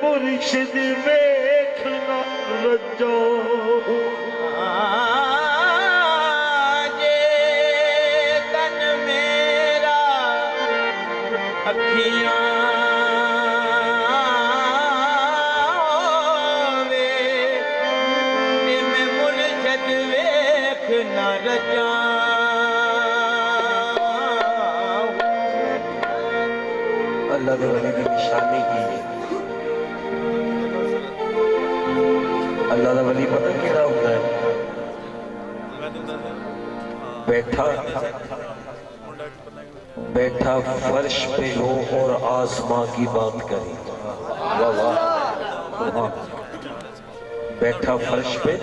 मुर्शिद देखना रजो जे तन मेरा अखियां वे मैं मुर्शिद देखना रजा अल्लाह के वली की निशानी की है। अल्लाह का वली पता क्या होता है? बैठा बैठा फर्श पे हो और आसमां की बात करे। वाह वाह। बैठा फर्श पे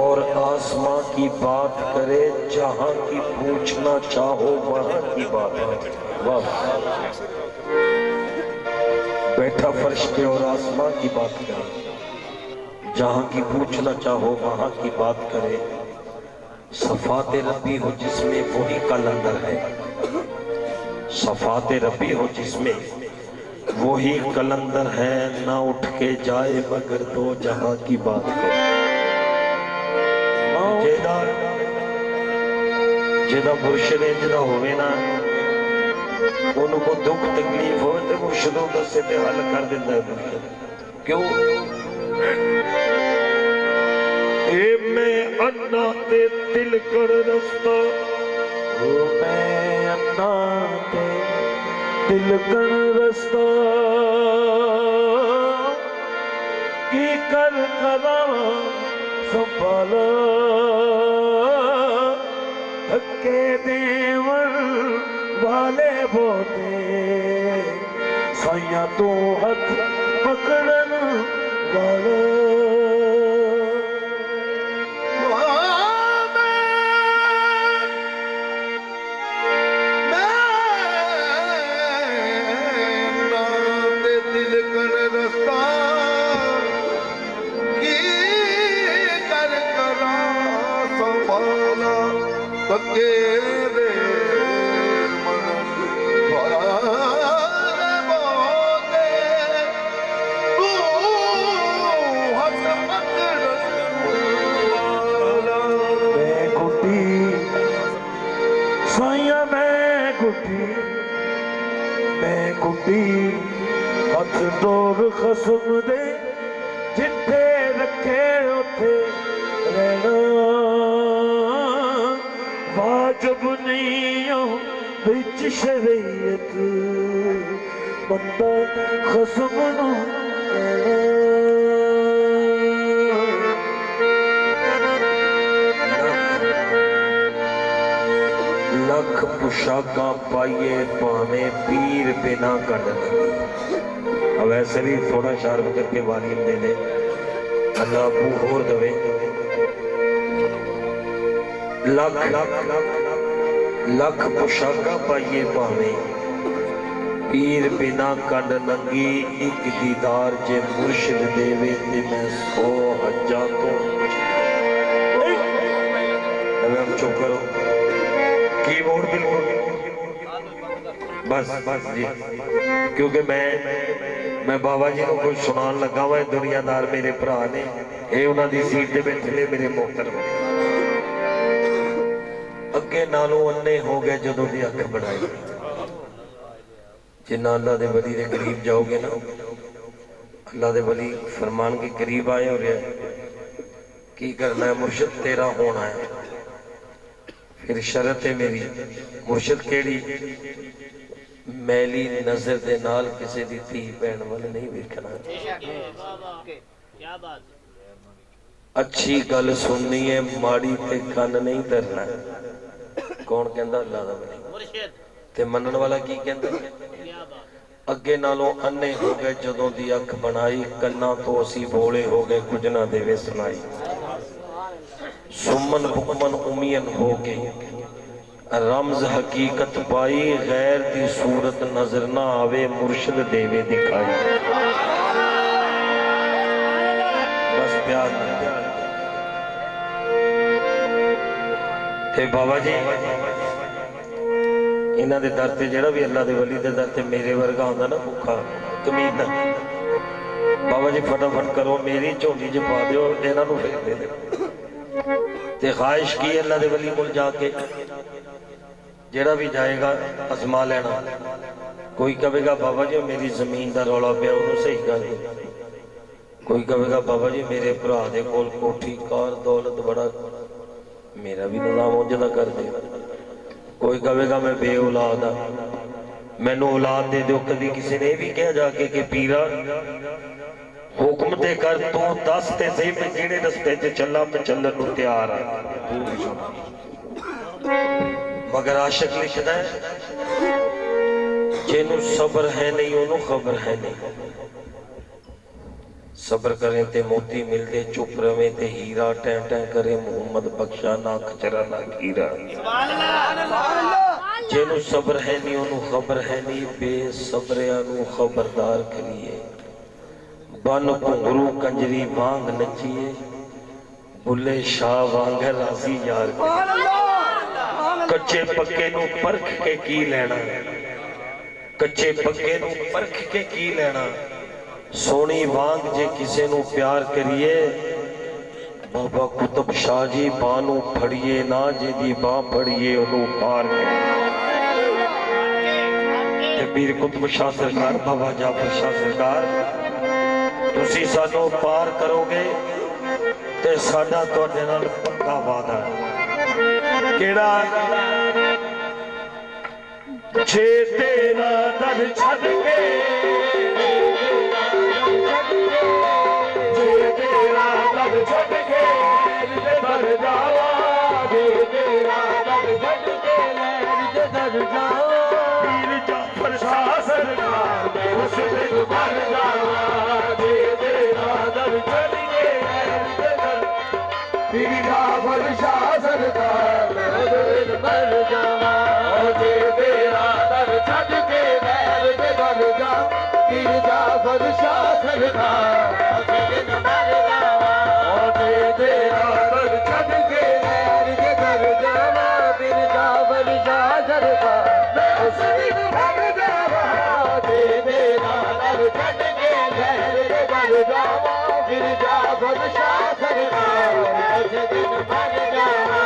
और आसमां की बात करे, जहां की पूछना चाहो वहां की बात है। वाह। बैठा फर्श पे और आसमां की बात करे, जहां की पूछना चाहो वहां की बात करे। सफाते रब्बी हो जिसमें वही कलंदर है। सफाते रब्बी हो जिसमें वही कलंदर है। ना उठ के जाए मगर दो जहां की बात करे। जेदा मुर्शिद इंजदा होवे ना, उनको दुख तकलीफ हो तो मुर्शिदों दसे ते हल कर देता है मुर्शिद। क्यों? ए मैं अन्ना ते दिल कर रस्ता, ओ मैं अन्ना ते दिल कर रस्ता, की कर करा संभाला, धक्के देवन वाले बोते साइया तो हथ पकड़न वाला। हथ डोर खसम दे जिथे रखे उथे रहना, वाजब नहीं हो बिच शरीयत बंदा खसम नू लख पुशाका पाइए पावे पीर बिना कटना। अब ऐसे भी थोड़ा शार्प करके वालीम दे दे, अल्लाह अबू और दवे। लख लख पुशाका पाइए पावे पीर बिना कंड नंगी, एक दीदार जे मुर्शिद देवे ते मैं 100 हज्जा तो। हम चुप करो, कीबोर्ड बिल्कुल बस बस जी, क्योंकि मैं बाबा जी को कुछ सुनान लगा वा। दुनियादार मेरे भरा ने ये उन्होंने सीट पे बैठे मेरे मोहतरम अगे नालों अन्ने हो गए जदों दी अख बनाई। जिन्ना अल्लाह दे वली दे करीब जाओगे ना, अल्लाह दे वली फरमान के करीब आए हो रहा की करना है? मुर्शिद तेरा होना है। फिर शरत है मेरी, मुर्शिद केड़ी? मैली नजर दे नाल किसी दी धी भैन वाल नहीं वेखना। अच्छी गल सुननी है, माड़ी ते कन नहीं धरना। कौन कहंदा? अल्लाह दा वली। ते मनन वाला की कहंदा? अगे नालों अन्ने हो गए जदों दी अख बनाई, कन्ना तो असी भोले हो गए कुछ ना देवे सुनाई। सुमन बुकमन उमियन हो गई, रमज हकीकत पाई, गैर दी सूरत नजर ना आवे मुर्शिद देवे दिखाई। बस प्यार ते बाबा जी इन्हां दे दर ते जेड़ा भी अल्लाह दे वली दे दर ते मेरे वर्गा होंदा ना भुखा कमीना, बाबा जी फटाफट करो, मेरी झोली च पा दो, इन्हों फेर दे दो। ते ख्वाहिश की अल्लाह दे वली कोल जाके जेड़ा भी जाएगा अजमा लेना। कोई कहेगा बाबा जी मेरी जमीन का रौला पिया, उन्होंने सही कर दो। कोई कहेगा बाबा जी मेरे भरा दे कोल कोठी कार दौलत बड़ा, मेरा भी निजाम उजदा कर दे। कोई कहेगा मैं बे औलाद हाँ, मैनू औलाद दे दो। कभी किसी ने भी कहा जाके कि पीरा हुक्म ते कर, तू दस ते सही मैं जेड़े रस्ते च चला मैं चलन को तैयार हाँ। मगर आशिक लिखता है जिन्हों सबर है नहीं उन्होंने खबर है नहीं। सबर करें ते मोती मिलते, चुप रवे ते हीरा, टै टै करे मोहम्मद बख्शा ना खचरा ना खीरा। जिन्हों सबर है नहीं उन्होंने खबर है नहीं, बेसबरिया नू खबरदार करिए। बन घुंगरू कंजरी वांग नचिए, बुले शाह वांग राजी यार। कच्चे पक्के नू परख के की लेना, कच्चे पक्के नू परख के की लेना। सोनी वांग जे किसे नू प्यार करिए, बाबा कुतुब शाह जी बानू फड़िए ना, जिदी बां फड़िए उन्हों पार करिए। पीर कुतुब शाह सरकार बाबा जाफर शाह सरकार तुसी सानू पार करोगे ते साडा तुहाडे नाल पक्का वादा है। केड़ा जे तेरा दर छड़ के, जे तेरा दर छड़ के दर जावा, जे तेरा दर छड़ के दर जावा। पीर जाफर शाह सरकार मैं उस दिन मर जावा, जे तेरा दर छड़ के दर। पीर जाफर शाह सरकार मैं उस दिन मर जावा, जे तेरा दर छड़ के दर जावा। पीर जाफर शाह सरकार मैं उस दिन मर जावा, जे तेरा दर छड़ के दर जावा। पीर जाफर शाह सरकार मैं उस दिन मर जावा, जे तेरा दर छड़ के दर जावा। पीर जाफर शाह सरकार मैं उस दिन मर जावा,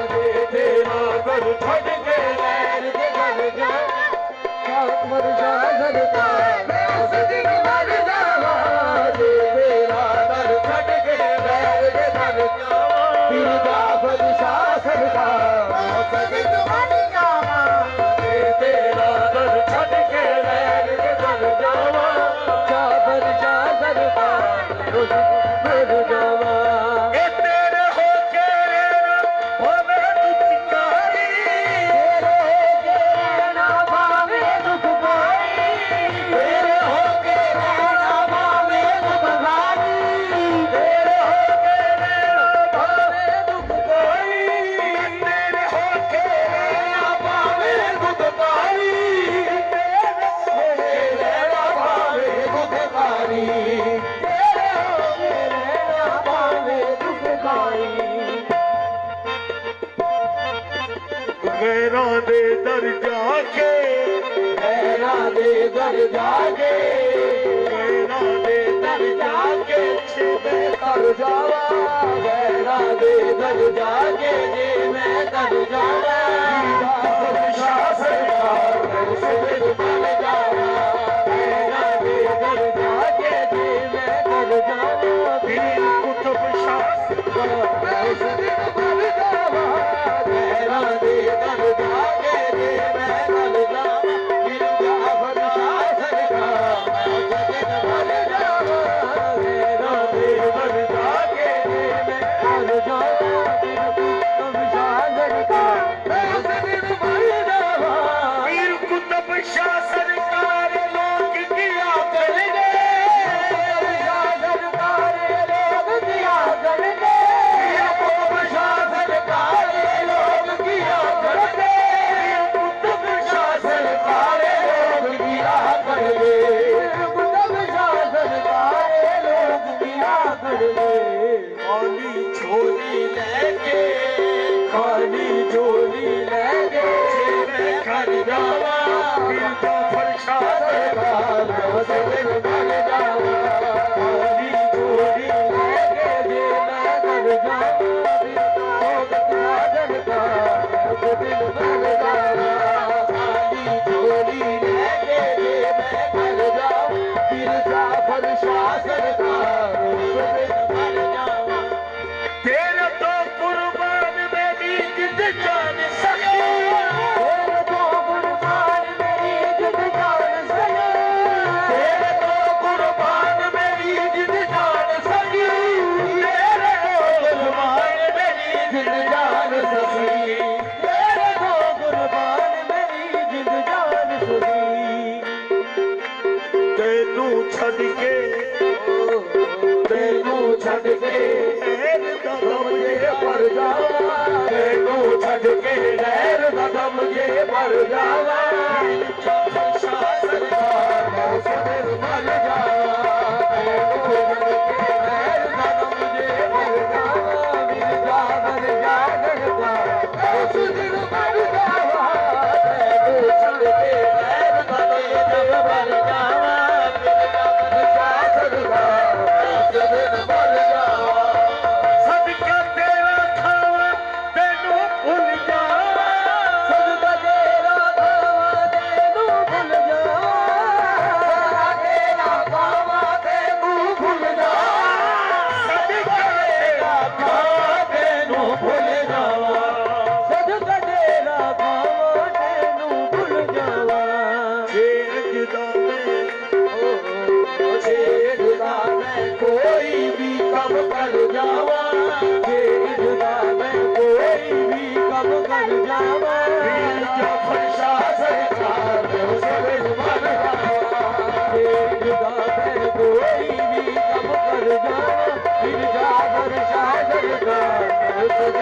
जे तेरा दर छड़ के दर जावा। जाफर शाह सरकार मैं उस दिन मर जावा, जे तेरा दर छड़ के दर जावा। पीर जाफर शाह सरकार मैं उस दिन मर जावा, जे तेरा दर छड़ के दर जावा। जाफर शाह सरकार मैं उस दिन मर जावा। ए तेरे हो के भावे दुख कारी, तेरे हो के ना भावे दुख कारी, तेरे हो के ना भावे दुख कारी, तेरे हो के ना भावे दुख कारी, तेरे हो के ना भावे दुख कारी, तेरे हो के ना भावे दुख कारी, तेरे हो के ना भावे दुख कारी। गैरां दे दर जाके, गैरां दे दर जाके, गैरां दे दर जाके जे मैं तर जावा, गैरां दे दर जाके जे मैं तर जावा। जाफर शाह सरकार मैं उस दिन मर जावा, गैरां दे दर जाके जे मैं तर जावा। पीर कुतुब शाह सरकार मैं उस दिन मर जावा, गैरां दे दर जाके जे मैं तर जावा। पीर जाफर शाह सरकार मैं उस दिन मर जावा, गैरां दे दर जाके जे मैं तर जावा। पीर कुतुब शाह सरकार मैं उस दिन ਤੈਨੂੰ ਛੱਡ ਕੇ ਨਹਿਰ ਦਾ ਦਮ ਜੇ ਭਰ ਜਾਵਾਂ ਤੈਨੂੰ ਛੱਡ ਕੇ ਨਹਿਰ ਦਾ ਦਮ ਜੇ ਭਰ ਜਾਵਾਂ ਸਰਕਾਰ ਮੈਂ ਉਸ ਦਿਨ ਮਰ ਜਾਵਾਂ ਤੈਨੂੰ ਛੱਡ ਕੇ ਨਹਿਰ ਦਾ ਦਮ ਜੇ ਭਰ ਜਾਵਾਂ ਵੀਰ ਜਾ ਮਰ ਜਾਣਗਾ ਉਸ ਦਿਨ ਮਰ ਜਾਵਾਂ ਤੈਨੂੰ ਛੱਡ ਕੇ ਨਹਿਰ ਦਾ ਦਮ ਜੇ ਭਰ ਜਾਵਾਂ ਵੀਰ ਜਾ ਮਰ ਜਾਣਗਾ ਉਸ ਦਿਨ ਮਰ ਜਾਵਾਂ ਸਦਕਾ ਤੇਰਾ ਖਾਵਾਂ ਤੈਨੂੰ ਭੁੱਲ ਜਾਵਾਂ ਸਦਕਾ ਤੇਰਾ ਖਾਵਾਂ ਤੈਨੂੰ ਭੁੱਲ ਜਾਵਾਂ ਤੇਰਾ ਖਾਵਾਂ ਤੈਨੂੰ ਭੁੱਲ ਜਾਵਾਂ ਸਦਕਾ ਤੇਰਾ ਖਾਵਾਂ ਤੈਨੂੰ ਭੁੱਲ ਜਾਵਾਂ ਸਦਕਾ ਤੇਰਾ ਖਾਵਾਂ ਤੈਨੂੰ ਭੁੱਲ ਜਾਵਾਂ ਛੇੜਦਾ ਮੈਂ ਕੋਈ ਵੀ ਕੰਮ ਕਰ ਜਾਵਾਂ ਛੇੜਦਾ ਮੈਂ ਕੋਈ ਵੀ ਕੰਮ ਕਰ ਜਾਵਾਂ ਵੀਰ ਜਾਫਰ ਸ਼ਾਹ ਸਰਕਾਰ ਦੇ ਉਸ ਦਿਨ ਮਰ ਜਾਵਾਂ ਛੇੜਦਾ ਮੈਂ ਕੋਈ ਵੀ ਕੰਮ ਕਰ ਜਾਵਾਂ ਵੀਰ ਜਾਫਰ ਸ਼ਾਹ ਸਰਕਾਰ ਦੇ ਉਸ